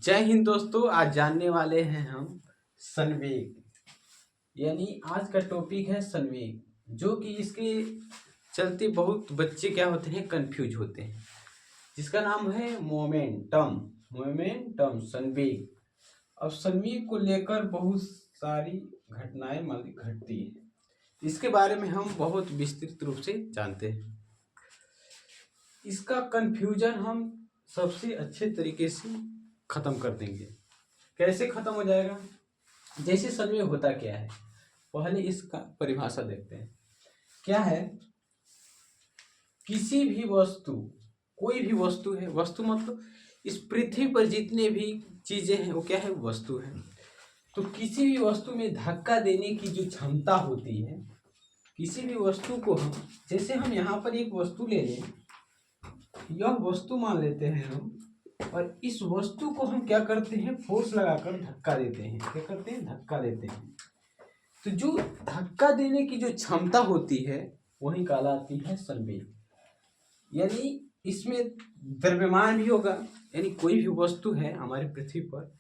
जय हिंद दोस्तों। आज जानने वाले हैं हम संवेग, यानी आज का टॉपिक है संवेग, जो कि इसके चलते बहुत बच्चे क्या होते हैं, कंफ्यूज होते हैं। जिसका नाम है मोमेंटम संवेग। अब संवेग को लेकर बहुत सारी घटनाएं घटती है। इसके बारे में हम बहुत विस्तृत रूप से जानते हैं। इसका कंफ्यूजन हम सबसे अच्छे तरीके से खत्म कर देंगे। कैसे खत्म हो जाएगा? जैसे संवेग होता क्या है, पहले इसका परिभाषा देखते हैं। क्या है? किसी भी वस्तु, कोई भी वस्तु है, वस्तु मतलब इस पृथ्वी पर जितने भी चीजें हैं वो क्या है, वस्तु है। तो किसी भी वस्तु में धक्का देने की जो क्षमता होती है, किसी भी वस्तु को हम, जैसे हम यहाँ पर एक वस्तु ले लें, यह वस्तु मान लेते हैं हम, और इस वस्तु को हम क्या करते हैं, फोर्स लगाकर धक्का देते हैं। क्या करते हैं? धक्का देते हैं। तो जो धक्का देने की जो क्षमता होती है वही कहलाती है संवेग। यानी इसमें द्रव्यमान भी होगा, यानी कोई भी वस्तु है हमारी पृथ्वी पर,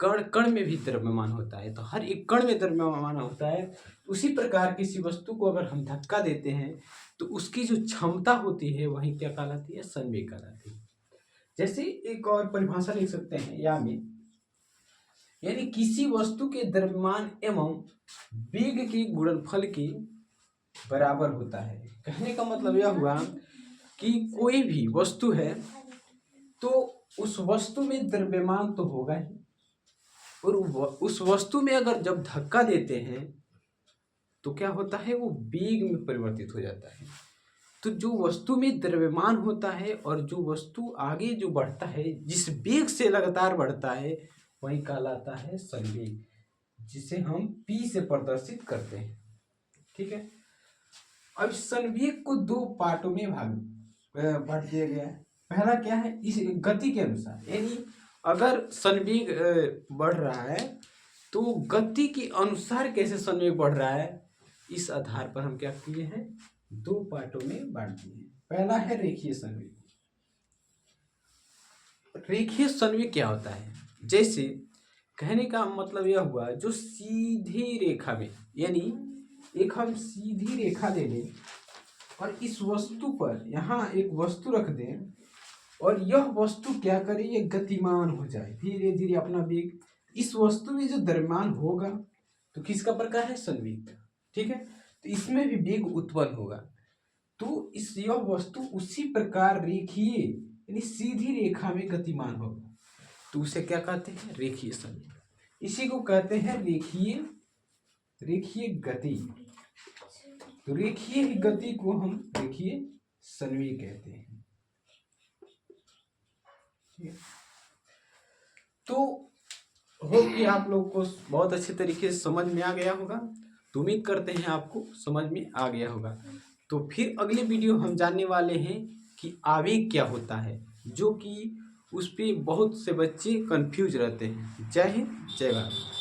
कण कण में भी द्रव्यमान होता है, तो हर एक कण में द्रव्यमान होता है। उसी प्रकार किसी वस्तु को अगर हम धक्का देते हैं तो उसकी जो क्षमता होती है वही क्या कहलाती है, संवेग कहलाती है। जैसे एक और परिभाषा लिख सकते हैं या में, यानी किसी वस्तु के द्रव्यमान एवं वेग के गुणनफल के बराबर होता है। कहने का मतलब यह हुआ कि कोई भी वस्तु है तो उस वस्तु में द्रव्यमान तो होगा ही, और उस वस्तु में अगर जब धक्का देते हैं तो क्या होता है, वो वेग में परिवर्तित हो जाता है। तो जो वस्तु में द्रव्यमान होता है और जो वस्तु आगे जो बढ़ता है, जिस वेग से लगातार बढ़ता है, वही कहलाता है संवेग, जिसे हम P से प्रदर्शित करते हैं। ठीक है। अब संवेग को दो पार्टों में बांट दिया गया है। पहला क्या है, इस गति के अनुसार, यानी अगर संवेग बढ़ रहा है तो गति के अनुसार कैसे संवेग बढ़ रहा है, इस आधार पर हम क्या किए हैं, दो पार्टों में बांट दिए हैं। पहला है रेखीय संवेग। रेखीय संवेग क्या होता है? जैसे कहने का मतलब यह हुआ, जो सीधी रेखा में, यानी एक हम सीधी रेखा ले लें और इस वस्तु पर यहाँ एक वस्तु रख दें, और यह वस्तु क्या करे, ये गतिमान हो जाए धीरे धीरे अपना वेग। इस वस्तु में जो द्रव्यमान होगा तो किसका प्रकार है, संवेग का। ठीक है। तो इसमें भी वेग उत्पन्न होगा। तो इस यह वस्तु उसी प्रकार रेखीय, यानी सीधी रेखा में गतिमान होगा, तो उसे क्या कहते हैं, रेखीय संवेग। इसी को कहते हैं रेखीय गति। तो रेखीय गति को हम रेखीय संवेग कहते हैं। तो होप कि आप लोग को बहुत अच्छे तरीके से समझ में आ गया होगा। तो उम्मीद करते हैं आपको समझ में आ गया होगा। तो फिर अगले वीडियो हम जानने वाले हैं कि आवेग क्या होता है, जो कि उस पर बहुत से बच्चे कंफ्यूज रहते हैं। जय हिंद, जय भारत।